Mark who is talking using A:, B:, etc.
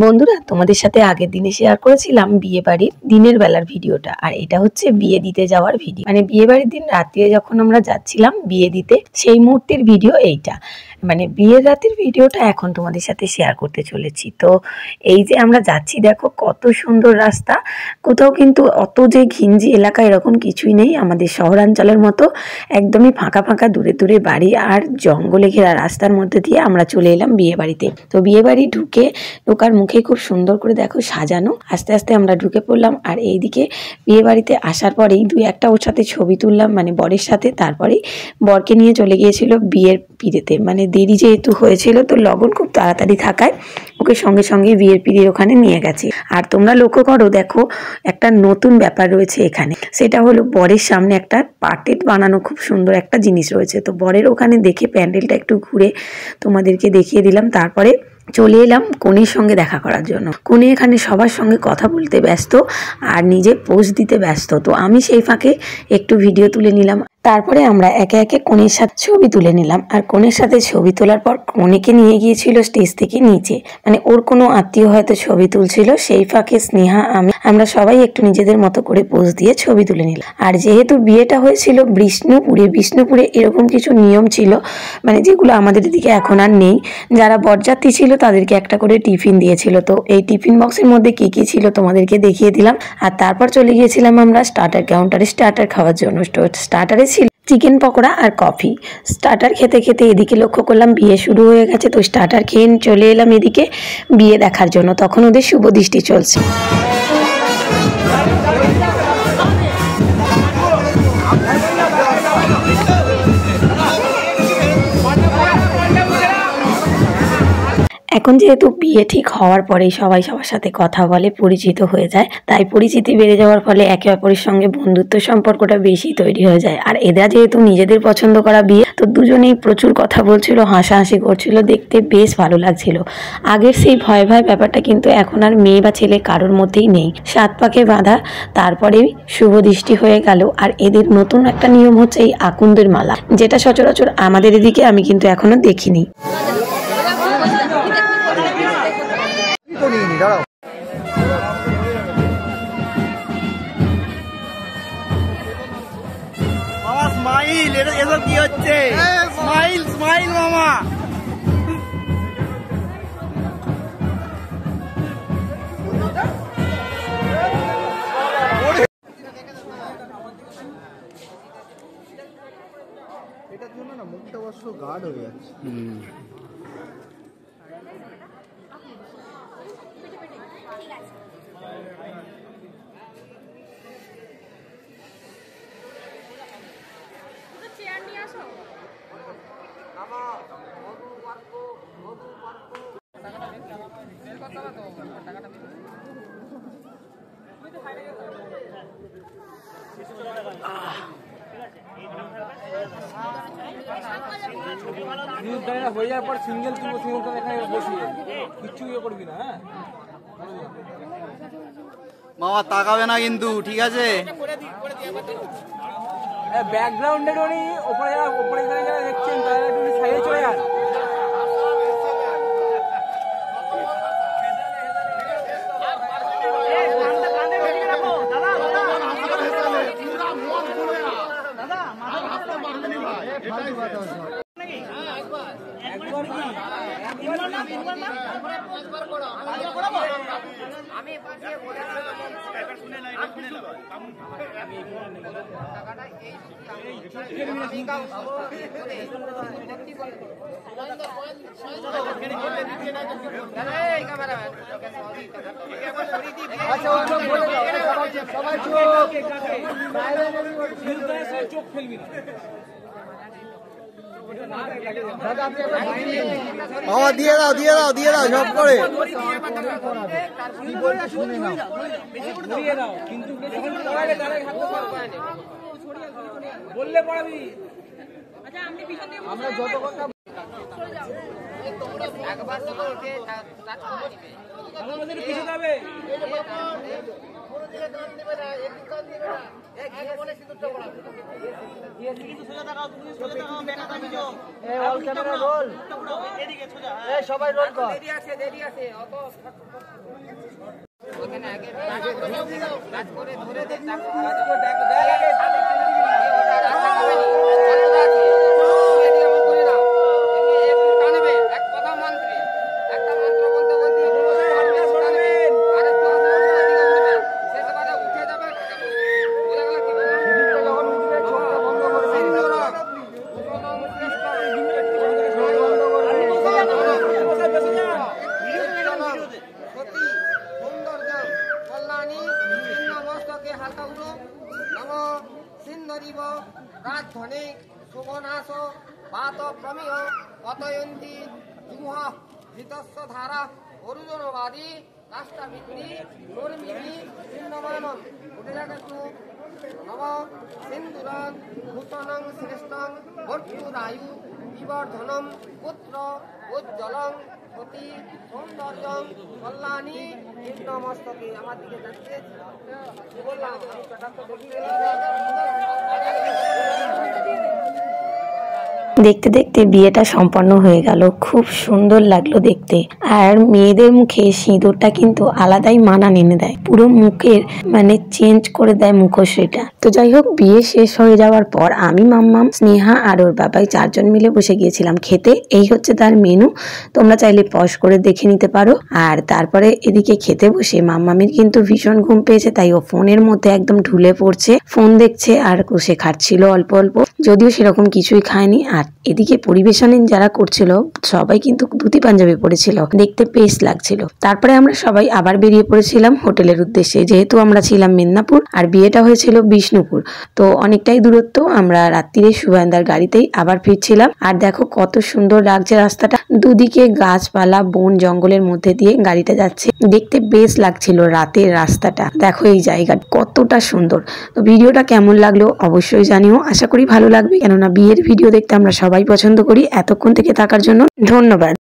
A: বন্ধুরা, তোমাদের সাথে আগের দিনে শেয়ার করেছিলাম বিয়ে বাড়ির দিনের বেলার ভিডিওটা, আর এটা হচ্ছে বিয়ে দিতে যাওয়ার ভিডিও। মানে বিয়ে বাড়ির দিন রাত্রে যখন আমরা যাচ্ছিলাম বিয়ে দিতে, সেই মুহূর্তের ভিডিও এইটা। মানে বিয়ের রাতের ভিডিওটা এখন তোমাদের সাথে শেয়ার করতে চলেছি। তো এই যে আমরা যাচ্ছি, দেখো কত সুন্দর রাস্তা। কোথাও কিন্তু অত যে ঘিঞ্জি এলাকা এরকম কিছুই নেই, আমাদের শহরাঞ্চলের মতো একদমই ফাঁকা ফাঁকা দূরে দূরে বাড়ি আর জঙ্গলে ঘেরা রাস্তার মধ্যে দিয়ে আমরা চলে এলাম বিয়ে বাড়িতে। তো বিয়ে বাড়ি ঢোকার মুখে খুব সুন্দর করে দেখো সাজানো। আস্তে আস্তে আমরা ঢুকে পড়লাম, আর এইদিকে বিয়ে বাড়িতে আসার পরেই দুই একটা ওর সাথে ছবি তুললাম, মানে বরের সাথে। তারপরেই বরকে নিয়ে চলে গিয়েছিল বিয়ের পিড়েতে। মানে দেরি যেহেতু হয়েছিল, তো লগন খুব তাড়াতাড়ি থাকায় ওকে সঙ্গে সঙ্গে বিয়ের পিড়ির ওখানে নিয়ে গেছে। আর তোমরা লক্ষ্য করো, দেখো একটা নতুন ব্যাপার রয়েছে এখানে। সেটা হলো বরের সামনে একটা পাটের বানানো খুব সুন্দর একটা জিনিস রয়েছে। তো বরের ওখানে দেখে প্যান্ডেলটা একটু ঘুরে তোমাদেরকে দেখিয়ে দিলাম। তারপরে চলে এলাম কনের সঙ্গে দেখা করার জন্য। কনে এখানে সবার সঙ্গে কথা বলতে ব্যস্ত আর নিজে পোজ দিতে ব্যস্ত। তো আমি সেই ফাঁকে একটু ভিডিও তুলে নিলাম। তারপরে আমরা একে একে কনের সাথে ছবি তুলে নিলাম। আর কনের সাথে ছবি তোলার পর কনেকে নিয়ে গিয়েছিল স্টেজ থেকে নিচে। মানে ওর কোনো আত্মীয় হয়তো ছবি তুলছিল, সেই ফাঁকে স্নেহা আমরা সবাই একটু নিজেদের মতো করে পোজ দিয়ে ছবি তুলে নিলাম। আর যেহেতু বিয়েটা হয়েছিল বিষ্ণুপুরে এরকম কিছু নিয়ম ছিল, মানে যেগুলো আমাদের দিকে এখন আর নেই। যারা বরযাত্রী ছিল তাদেরকে একটা করে টিফিন দিয়েছিল। তো এই টিফিন বক্সের মধ্যে কি কি ছিল তোমাদেরকে দেখিয়ে দিলাম। আর তারপর চলে গিয়েছিলাম আমরা স্টার্টার কাউন্টারে স্টার্টার খাওয়ার জন্য। স্টার্টারে ছিল চিকেন পকোড়া আর কফি। স্টার্টার খেতে খেতে এদিকে লক্ষ্য করলাম বিয়ে শুরু হয়ে গেছে। তো স্টার্টার খেয়ে চলে এলাম এদিকে বিয়ে দেখার জন্য। তখন ওদের শুভ দৃষ্টি চলছে। এখন যেহেতু বিয়ে ঠিক হওয়ার পরেই সবাই সবার সাথে কথা বলে, পরিচিত হয়ে যায়, তাই পরিচিতি বেড়ে যাওয়ার ফলে একে অপরের সঙ্গে বন্ধুত্ব সম্পর্কটা বেশি তৈরি হয়ে যায়। আর এরা যেহেতু নিজেদের পছন্দ করা বিয়ে, তো দুজনেই প্রচুর কথা বলছিল, হাসাহাসি করছিল, দেখতে বেশ ভালো লাগছিল। আগের সেই ভয় ভয় ব্যাপারটা কিন্তু এখন আর মেয়ে বা ছেলে কারোর মধ্যেই নেই। 7 পাকে বাঁধা, তারপরেই শুভ দৃষ্টি হয়ে গেল। আর এদের নতুন একটা নিয়ম হচ্ছে এই আকুন্দের মালা, যেটা সচরাচর আমাদের এদিকে আমি কিন্তু এখনো দেখিনি।
B: মামা স্মাইল, এসব কি হচ্ছে? স্মাইল স্মাইল মামা। এটার জন্য না মুখটা অবশ্য গাঢ় হয়ে যাচ্ছে। হয়ে যাওয়ার পর সিঙ্গেল তুলবো, সিঙ্গেলটা এখানে বসিয়ে কিচ্ছু ইয়ে করবি না। হ্যাঁ মামা তাকাবে না কিন্তু, ঠিক আছে? ব্যাকগ্রাউন্ডের ওপরে যারা দেখছেন তারা একটু সাইডে চলে যান। চোখ ফেলবি না। বাবা দিয়ে দাও সব করে বললে পড়াবি। আমরা যত কথা সবাই রোল কর।
C: রাজধনে শোভনাশ পাত প্রমেয় পতয়ন্তী জুহ ধৃতস্য ধারা অরুজনবাদী রাষ্ট্রবিক্রি নর্মিনী চিহ্নমানম উঠে যাক একটু নব সিন্দুরং ভূষণং শ্রেষ্ঠং ভর্তুরায়ু বিবর্ধনম পুত্র উজ্জ্বলং সতী সৌন্দর্যং কল্যাণী কীর্ণমস্তকে। আমার দিকে যাচ্ছে বললাম আমি চটাক্ত দেখি।
A: দেখতে দেখতে বিয়েটা সম্পন্ন হয়ে গেল, খুব সুন্দর লাগলো দেখতে। আর মেয়েদের মুখে সিঁদুরটা কিন্তু আলাদাই মানান এনে দেয়, পুরো মুখের মানে চেঞ্জ করে দেয় মুখশ্রীটা। তো যাই হোক, বিয়ে শেষ হয়ে যাওয়ার পর আমি, মাম্মাম, স্নেহা আর ওর বাবাই 4 জন মিলে বসে গিয়েছিলাম খেতে। এই হচ্ছে তার মেনু, তোমরা চাইলে পজ করে দেখে নিতে পারো। আর তারপরে এদিকে খেতে বসে মাম্মামের কিন্তু ভীষণ ঘুম পেয়েছে, তাই ও ফোনের মধ্যে একদম ঢুলে পড়ছে, ফোন দেখছে আর কষে খাচ্ছিল অল্প অল্প, যদিও সেরকম কিছুই খায়নি। আর এদিকে পরিবেশনে যারা করছিল সবাই কিন্তু ধুতি পাঞ্জাবি পরেছিল, দেখতে বেশ লাগছিল। তারপরে আমরা সবাই আবার বেরিয়ে পড়েছিলাম হোটেলের উদ্দেশ্যে, যেহেতু আমরা ছিলাম মেদিনীপুর আর বিয়েটা হয়েছিল বিষ্ণুপুর, তো অনেকটাই দূরত্ব। আমরা রাত্রিরে সুভায়নদার গাড়িতেই আবার ফিরছিলাম। আর দেখো কত সুন্দর লাগছে রাস্তাটা, দুদিকে গাছপালা বন জঙ্গলের মধ্যে দিয়ে গাড়িটা যাচ্ছে, দেখতে বেশ লাগছিল রাতের রাস্তাটা। দেখো এই জায়গা কতটা সুন্দর। তো ভিডিওটা কেমন লাগলো অবশ্যই জানিও, আশা করি ভালো লাগবে, কেননা বিয়ের ভিডিও দেখতে আমরা সবাই পছন্দ করি। এতক্ষণ থেকে থাকার জন্য ধন্যবাদ।